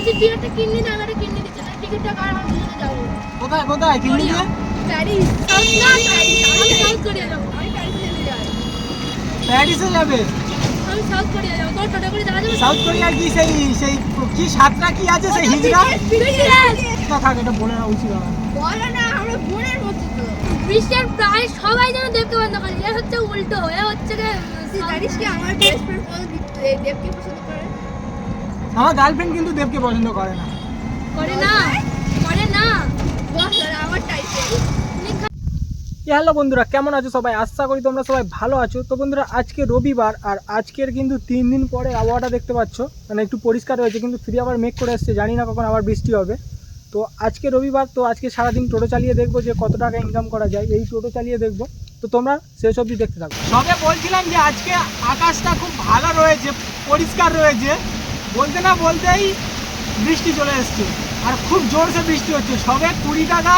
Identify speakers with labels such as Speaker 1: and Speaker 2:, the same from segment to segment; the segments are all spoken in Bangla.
Speaker 1: বলছি তুই একটা কিডনি দাও, একটা কিডনি দিচ্ছে না, টিকিটটা কার আমি নিয়ে যাব।
Speaker 2: কোথায় কোথায় কিডনি দিয়ে?
Speaker 1: প্যারিস। না প্যারিস, আমি সাউথ কোরিয়া যাব। আমি প্যারিসে যেতে চাই।
Speaker 2: প্যারিসে যাবে?
Speaker 1: আমি সাউথ কোরিয়া যাব। তোর টোটো করে যাওয়া যাবে?
Speaker 2: সাউথ কোরিয়া কি সেই সেই কি সাতটা কি আছে সেই হিজড়া? না থাক, এটা বলে না উচিত হবে।
Speaker 1: বলো না, আমরা বোনের মতো তো। বিশ্বের প্রায় সবাই যেন দেখতে বন্ধ করে, এ হচ্ছে উল্টো, এ হচ্ছে যে তুই জানিস কি আমার বেস্ট ফ্রেন্ড দেবকে পছন্দ করে?
Speaker 2: আমার গার্লফ্রেন্ড কিন্তু দেবকে পছন্দ করে না।
Speaker 1: করে না, করে না। বস আমার টাইপের।
Speaker 2: হ্যালো বন্ধুরা, কেমন আছো সবাই? আশা করি তোমরা সবাই ভালো আছো। তো বন্ধুরা, আজকে রবিবার আর আজকের কিন্তু 3 দিন পরে আবহাওয়াটা দেখতে পাচ্ছ, মানে একটু পরিষ্কার হয়েছে, কিন্তু ফিরে আবার মেঘ করে এসছে, জানি না কখন আবার বৃষ্টি হবে। তো আজকে রবিবার, তো আজকে সারাদিন টোটো চালিয়ে দেখবো যে কত টাকা ইনকাম করা যায়, এই টোটো চালিয়ে দেখবো। তো তোমরা শেষ অবধি দেখতে থাকো। সবে বলছিলাম যে আজকে আকাশটা খুব ভালো রয়েছে, পরিষ্কার রয়েছে, বলতে না বলতেই বৃষ্টি চলে এসছে, আর খুব জোরসে বৃষ্টি হচ্ছে। সবে 20 টাকা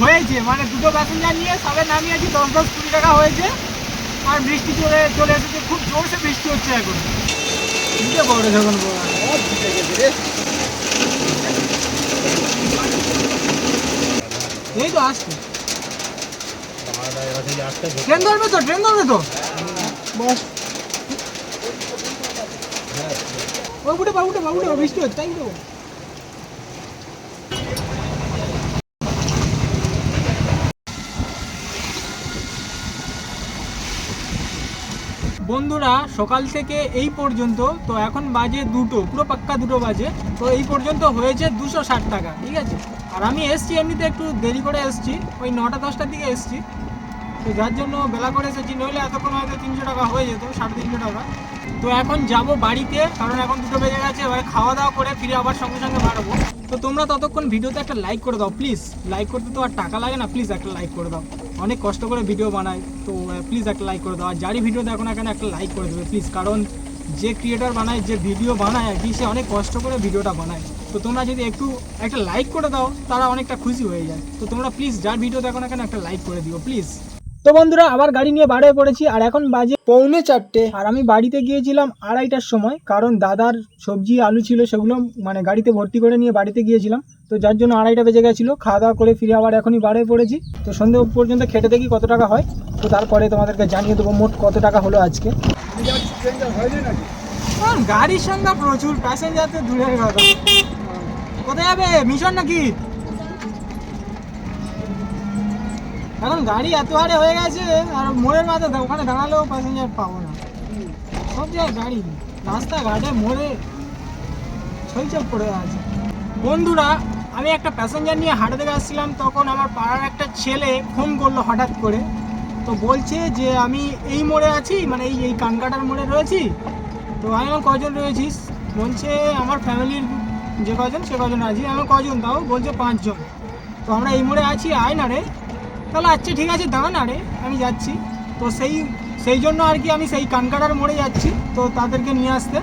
Speaker 2: হয়েছে, মানে দুটো প্যাসেঞ্জার নিয়ে সবে নামিয়েছি, 10-20 টাকা হয়েছে, আর বৃষ্টি চলে এসেছে, খুব জোরসে বৃষ্টি হচ্ছে এখন। বড় যখন এই তো আসছে, ট্রেন ধরবে তো, ট্রেন ধরবে তো, বস উঠে পা উঠে পা উঠে পা, বৃষ্টি হচ্ছে তাই তো। বন্ধুরা, সকাল থেকে এই পর্যন্ত, তো এখন বাজে 2টো, পুরো পাক্কা 2টো বাজে, তো এই পর্যন্ত হয়েছে 260 টাকা, ঠিক আছে। আর আমি এসছি এমনিতে একটু দেরি করে এসছি, ওই 9টা-10টার দিকে এসছি, তো যার জন্য বেলা করে এসেছি, নইলে এতক্ষণ হয়তো 300 টাকা হয়ে যেত, 350 টাকা। তো এখন যাব বাড়িতে, কারণ এখন 2টো বেজে গেছে, এবার খাওয়া দাওয়া করে ফিরে আবার সঙ্গে সঙ্গে বাড়বো। তো তোমরা ততক্ষণ ভিডিওতে একটা লাইক করে দাও প্লিজ। লাইক করতে তো আর টাকা লাগে না, প্লিজ একটা লাইক করে দাও, অনেক কষ্ট করে ভিডিও বানাই, তো প্লিজ একটা লাইক করে দাও। আর যারই ভিডিও দেখো না কেন একটা লাইক করে দেবে প্লিজ, কারণ যে ক্রিয়েটার বানায়, যে ভিডিও বানায় আর কি, সে অনেক কষ্ট করে ভিডিওটা বানায়। তো তোমরা যদি একটু একটা লাইক করে দাও, তারা অনেকটা খুশি হয়ে যায়। তো তোমরা প্লিজ যার ভিডিও দেখো না কেন একটা লাইক করে দিও প্লিজ। তো বন্ধুরা, আবার গাড়ি নিয়ে বার হয়ে পড়েছি, আর এখন বাজে 3:45, আর আমি বাড়িতে গিয়েছিলাম 2:30টার সময়, কারণ দাদার সবজি আলু ছিল, সেগুলো মানে গাড়িতে ভর্তি করে নিয়ে বাড়িতে গিয়েছিলাম, তো যার জন্য 2:30টা বেজে গেছিলো। খাওয়া দাওয়া করে ফিরে আবার এখনই বার হয়ে পড়েছি। তো সন্ধ্যে পর্যন্ত খেটে দেখি কত টাকা হয়, তো তারপরে তোমাদেরকে জানিয়ে দেবো মোট কত টাকা হলো আজকে। গাড়ির সংখ্যা প্রচুর, প্যাসেঞ্জার তো দূরের কথা। কোথায় যাবে, মিশন নাকি? এখন গাড়ি এত হারে হয়ে গেছে, আর মোড়ের মাথা ওখানে দাঁড়ালেও প্যাসেঞ্জার পাবো না, সব জায়গায় গাড়ি, রাস্তাঘাটে মোড়ে ছইচপ পড়ে আছে। বন্ধুরা, আমি একটা প্যাসেঞ্জার নিয়ে হাঁটতে আসছিলাম, তখন আমার পাড়ার একটা ছেলে ফোন করলো হঠাৎ করে, তো বলছে যে আমি এই মোড়ে আছি, মানে এই কানকাটার মোড়ে রয়েছি। তো আমি আমার কজন রয়েছিস, বলছে আমার ফ্যামিলির যে কজন সে কজন আছি। আমার কজন, তাও বলছে 5 জন। তো আমরা এই মোড়ে আছি, আয় না রে। তাহলে আচ্ছা ঠিক আছে, দাঁড়া না রে, আমি যাচ্ছি। তো সেই জন্য আর কি আমি সেই কানকাটার মোড়ে যাচ্ছি, তো তাদেরকে নিয়ে আসতে।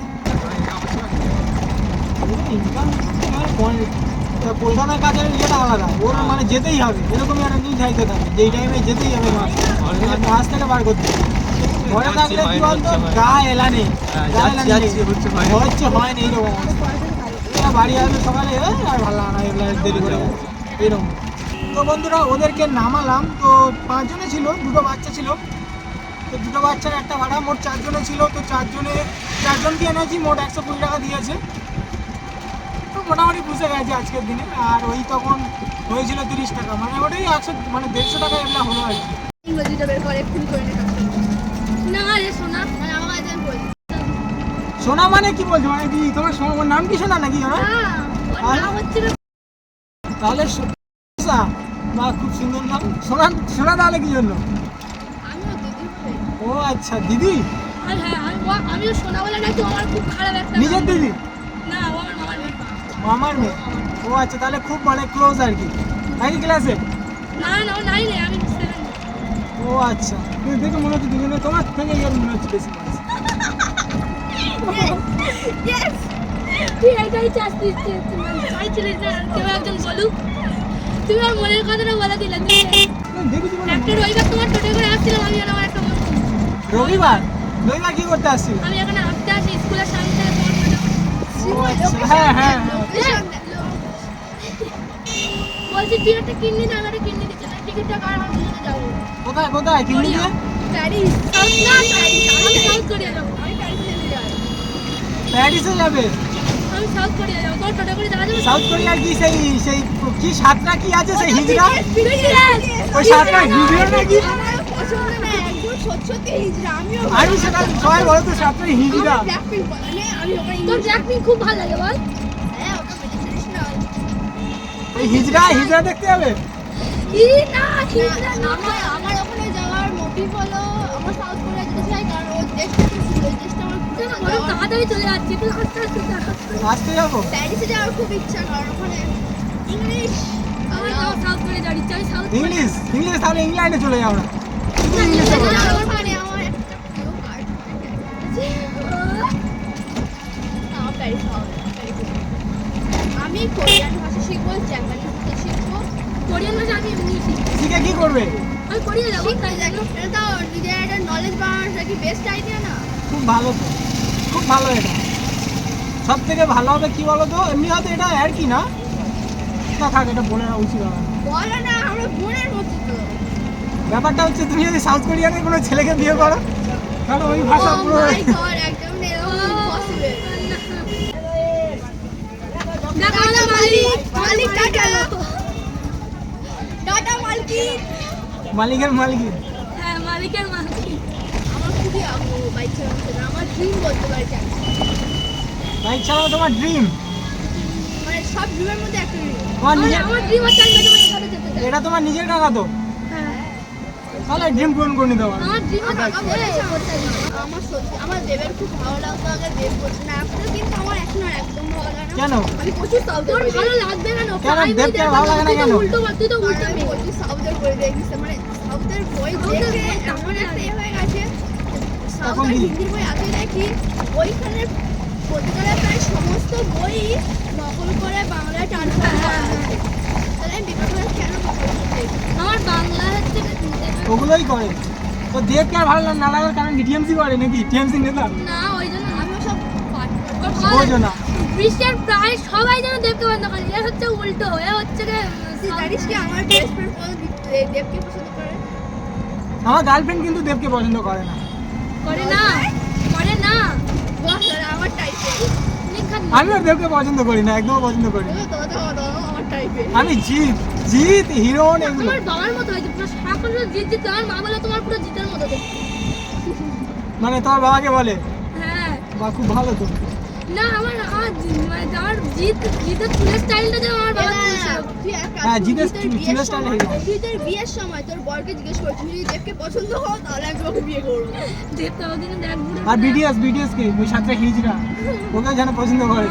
Speaker 2: কলকাতার কাজের ইয়েটা আলাদা, ওর মানে যেতেই হবে, এরকমই একটা নিয়ে যাইতে থাকে, যেই টাইমে যেতেই হবে মাছ থেকে বার করতে। ঘরে থাকলে কি বলতো, গা এলা নেই, হচ্ছে হয় না, এইরকম বাড়ি আসবে সকালে, আর ভালো লাগে না, এগুলো দেরি করে এইরকম। তো বন্ধুরা, ওদেরকে নামালাম, তো 5 জনে ছিল, 2টো বাচ্চা ছিল, তো 2টো বাচ্চার একটা ভাড়া, মোট 4 জনে ছিল। তো 4জনকে এনেছি, মোট 120 টাকা দিয়েছে। তো মোটামুটি বুঝে গেছে আজকের দিনে। আর ওই তখন হয়েছিল 30 টাকা, মানে ওটাই 100 মানে 150 টাকা এগুলো হলো আর কি। সোনা মানে কি বলছো, মানে কি তোমার নাম কি সোনা নাকি? তাহলে বা খুব সুন্দর নাম সোনা। সোনা তাহলে কি জন্য? ও আচ্ছা, দিদি।
Speaker 1: আমি সোনা বলে নাকি আমার খুব খারাপ একটা
Speaker 2: নিজের দিদি
Speaker 1: না, ও আমার মামার মেয়ে।
Speaker 2: মামার মেয়ে? ও আচ্ছা, তাহলে খুব মানে ক্লোজ আর কি। একই ক্লাসে?
Speaker 1: না না, ও 9-এ, আমি 7-এ।
Speaker 2: ও আচ্ছা, তুমি দেখে মনে হচ্ছে দুজনে তোমার থেকে ইয়ার মনে হচ্ছে বেশি বয়স।
Speaker 1: ইয়েস, তুই এটাই চাচ্ছিস, চাইছিলিস না কেউ একজন বলুক। তুমি আমার মনের কথাটা বলে দিলে। একটা রবিবার তোমার টোটো করে আসছিলাম আমি, আর আমার একটা বন্ধু।
Speaker 2: রবিবার কি করতে আসছিল?
Speaker 1: আমি এখানে হাঁটতে আসি স্কুলের সামনে থেকে।
Speaker 2: হ্যাঁ হ্যাঁ,
Speaker 1: বলছি তুই একটা কিডনি দাও, একটা কিডনি দিচ্ছে না, টিকিটটা কার আমি দুজনে যাবো।
Speaker 2: কোথায় কোথায় কিডনি দিয়ে?
Speaker 1: প্যারিস। না প্যারিস, আমি সাউথ কোরিয়া যাবো। আমি প্যারিসে যেতে চাই।
Speaker 2: প্যারিসে যাবে?
Speaker 1: আমি সাউথ কোরিয়া যাবো। তোর টোটো করে যাওয়া যাবে?
Speaker 2: সাউথ কোরিয়ার কি সেই সেই কি সাতটা কি আছে সেই হিজড়া?
Speaker 1: BTS
Speaker 2: ওই সাতটা হিজড়া নাকি?
Speaker 1: আমার পছন্দ না, একদম সত্যি হিজড়া।
Speaker 2: আমি সেটা সবাই বলো তো সাতটা হিজড়া।
Speaker 1: ব্ল্যাকপিঙ্ক মানে আমি ওখানে তোর ব্ল্যাকপিঙ্ক খুব ভালো লাগে বল? হ্যাঁ ওটা ট্রেডিশনাল।
Speaker 2: এই হিজড়া দেখতে যাবে?
Speaker 1: ই না হিজড়া না, আমার ওখানে যাওয়ার মোটিভ হলো আমার সাউথ কোরিয়া যেতে চাই, কারণ ওই দেশটা খুব সুন্দর, ওই দেশটা আমার খুব ভালো। তাড়াতাড়ি চলে যাচ্ছি, তুই আস্তে আস্তে
Speaker 2: আসতে যাবো।
Speaker 1: প্যারিসে যাওয়ার খুব ইচ্ছা, কারণ ওখানে ইংলিশ। আমার সাউথ কোরিয়া যাওয়ার ইচ্ছা, আমি সাউথ
Speaker 2: ইংলিশ তাহলে ইংল্যান্ডে চলে যাও না।
Speaker 1: ওখানে আমার একটা প্রিয় কার্ড আমি কোরিয়ান ভাষা শিখবো, জাপানিজ ভাষা শিখবো। কোরিয়ান ভাষা আমি এমনি শিখবো।
Speaker 2: শিখে কি করবে?
Speaker 1: আমি কোরিয়া যাবো, তাই জানি। এটা তো নিজের একটা নলেজ বাড়ানোর কি বেস্ট আইডিয়া না?
Speaker 2: খুব ভালো তো, খুব ভালো এটা। সব থেকে ভালো হবে কি বলো তো, এমনি হয়তো এটা আর কি না থাক, এটা বলে না উচিত হবে না।
Speaker 1: বলো না, আমরা বোনের মতো তো।
Speaker 2: ব্যাপারটা হচ্ছে তুমি যদি সাউথ কোরিয়ানের কোনো ছেলেকে বিয়ে করো তাহলে ওই ভাষা পুরো
Speaker 1: একদম ইম্পসিবল। দেখো আমাদের মালিক টাটা
Speaker 2: মালিকের মালিক।
Speaker 1: হ্যাঁ মালিকের মালিক। আমার খুবই আগ্রহ বাইক চালাতে, আমার ড্রিম বলতে পারি।
Speaker 2: বাইক চালানো তোমার ড্রিম?
Speaker 1: মানে সব ড্রিমের মধ্যে একটা ড্রিম।
Speaker 2: আমার
Speaker 1: ড্রিম হচ্ছে আমি মেট্রো সাথে যেতে চাই।
Speaker 2: এটা তোমার নিজের টাকা তো?
Speaker 1: হ্যাঁ
Speaker 2: তাহলে ড্রিম পূরণ করে নিতে পারো।
Speaker 1: আমার ড্রিম আমার সত্যি আমার দেবের খুব ভালো লাগতো আগে, দেব বলছে না এখন, কিন্তু আমার এখন আর একদম ভালো লাগে না।
Speaker 2: কেন?
Speaker 1: আমি প্রচুর সাউথের ভালো লাগবে কেন?
Speaker 2: কেন দেবকে ভালো লাগে না কেন?
Speaker 1: উল্টো তুই তো উল্টো আমি প্রচুর সাউথের বই দেখিস, মানে সাউথের বই দেখে এমন একটা হয়ে গেছে। সাউথের হিন্দি বই আগে দেখি, ওইখানে প্রতিকারের প্রায় সমস্ত বই নকল করে বাংলায় ট্রান্সফার করা আছে। তাহলে আমি বিকল্প কেন আমার বাংলা হচ্ছে
Speaker 2: ওগুলোই করে তো। দেবকে আর ভালো না লাগার কারণ টিএমসি করে নাকি? টিএমসি নেতা
Speaker 1: না, ওই জন্য আমিও সব
Speaker 2: বোঝো না।
Speaker 1: বিশ্বের প্রায় সবাই যেন দেবকে বন্ধ করে, এ হচ্ছে উল্টো, এ হচ্ছে জানিস কি আমার বেস্ট ফ্রেন্ড দেবকে পছন্দ করে।
Speaker 2: আমার গার্লফ্রেন্ড কিন্তু দেবকে পছন্দ করে না।
Speaker 1: করে না আমার টাইপের।
Speaker 2: আমিও দেবকে পছন্দ করি না, একদম পছন্দ করি না।
Speaker 1: আমার টাইপের।
Speaker 2: আমি জিৎ হিরোন এগুলো।
Speaker 1: তোমার বাবার মতো হয়েছে পুরো, সারাক্ষণ জিৎ তোমার মা বলে তোমার পুরো জিতের মতো দেখতে।
Speaker 2: মানে তোমার বাবাকে বলে?
Speaker 1: হ্যাঁ
Speaker 2: বা খুব ভালো তো।
Speaker 1: না আমার জিতের চুলের স্টাইলটা যেন আমার বাবা
Speaker 2: হ্যাঁ জিতের চুলের স্টাইল হয়ে যায়।
Speaker 1: জিতের বিয়ের সময় তোর বরকে জিজ্ঞেস করছি যদি দেবকে পছন্দ হয় তাহলে আমি তোমাকে বিয়ে করবো। দেব তো ওদিন দেখ
Speaker 2: আর বিটিএস কে ওই সাতটা হিজড়া ওকে যেন পছন্দ করে।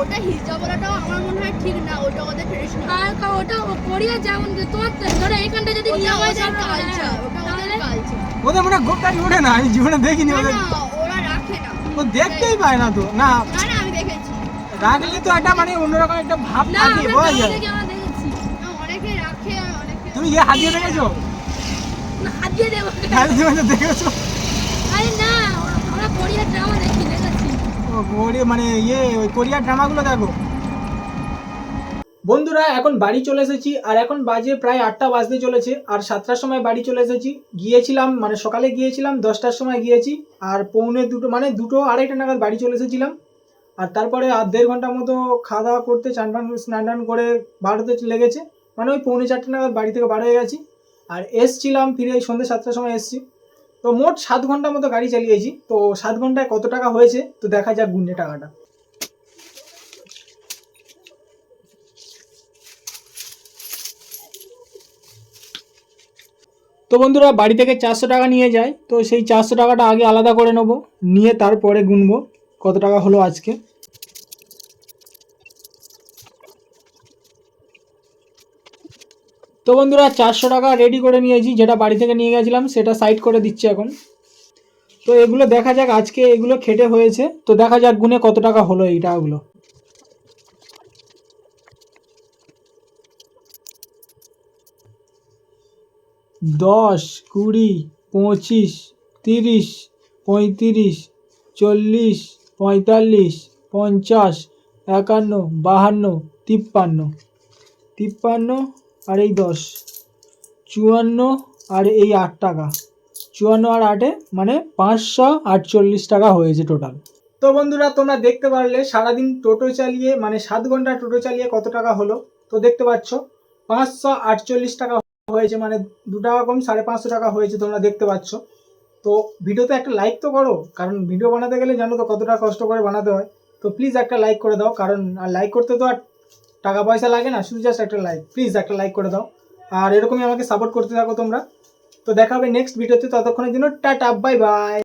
Speaker 1: ওটা হিজড়া বলাটাও আমার মনে হয় ঠিক না, ওটা ওদের ট্রেডিশনাল। আর ওটা কোরিয়া যেমন তোমার ধরো এইখানটা যদি নিয়ম হয় কালচার, ওটা ওদের কালচার।
Speaker 2: ওদের মনে গোপটাই ওঠে না, আমি জীবনে দেখিনি ওদের।
Speaker 1: ওরা রাখে না,
Speaker 2: ও দেখতেই পায় না তো। না
Speaker 1: না আমি দেখেছি।
Speaker 2: রাখলে তো একটা মানে অন্যরকম একটা ভাব থাকে, বোঝা যায়।
Speaker 1: অনেকে রাখে আর অনেকে।
Speaker 2: তুমি হাত দিয়ে দেখেছো?
Speaker 1: না হাত দিয়ে দেবো।
Speaker 2: হাত দিয়ে দেখেছো?
Speaker 1: আরে না আমরা কোরিয়ার ড্রামা দেখেছি।
Speaker 2: ও কোরিয়া মানে ওই কোরিয়ার ড্রামাগুলো দেখো। বন্ধুরা এখন বাড়ি চলে এসেছি, আর এখন বাজে প্রায় 8টা বাজতে চলেছে, আর 7টার সময় বাড়ি চলে এসেছি। গিয়েছিলাম মানে সকালে গিয়েছিলাম, 10টার সময় গিয়েছি, আর পৌনে 2টো মানে 2টো 2:30টা নাগাদ বাড়ি চলে এসেছিলাম। আর তারপরে আর 1.5 ঘন্টার মতো খাওয়া দাওয়া করতে স্নান টান করে বাড়তে লেগেছে, মানে ওই পৌনে 4টে নাগাদ বাড়ি থেকে বার হয়ে গেছি। আর এসছিলাম ফিরে সন্ধ্যে 7টার সময় এসছি। তো মোট 7 ঘন্টার মতো গাড়ি চালিয়েছি। তো 7 ঘন্টায় কত টাকা হয়েছে তো দেখা যাক গুণে টাকাটা। তো বন্ধুরা বাড়ি থেকে 400 টাকা নিয়ে যায়, তো সেই 400 টাকাটা আগে আলাদা করে নেবো, নিয়ে তারপরে গুনবো কত টাকা হলো আজকে। তো বন্ধুরা 400 টাকা রেডি করে নিয়েছি, যেটা বাড়ি থেকে নিয়ে গেছিলাম সেটা সাইড করে দিচ্ছি এখন। তো এগুলো দেখা যাক আজকে এগুলো খেটে হয়েছে, তো দেখা যাক গুনে কত টাকা হলো এই টাকাগুলো। 10, 20, 25, 30, 35, 40, 45, 50, 51, 52, 53, 53 আর এই 10, 54 আর এই 8 টাকা, 54 আর 8 মানে 548 টাকা হয়েছে টোটাল। তো বন্ধুরা তোমরা দেখতে পারলে সারাদিন টোটো চালিয়ে মানে 7 ঘন্টা টোটো চালিয়ে কত টাকা হলো। তো দেখতে পাচ্ছ 548 টাকা হয়েছে, মানে 2 টাকা কম 550 টাকা হয়েছে, তোমরা দেখতে পাচ্ছ। তো ভিডিওতে একটা লাইক তো করো, কারণ ভিডিও বানাতে গেলে জানো তো কতটা কষ্ট করে বানাতে হয়। তো প্লিজ একটা লাইক করে দাও, কারণ আর লাইক করতে তো আর টাকা পয়সা লাগে না, শুধু জাস্ট একটা লাইক, প্লিজ একটা লাইক করে দাও। আর এরকমই আমাকে সাপোর্ট করতে থাকো তোমরা। তো দেখা হবে নেক্সট ভিডিওতে, ততক্ষণের জন্য টাটা, বাই বাই।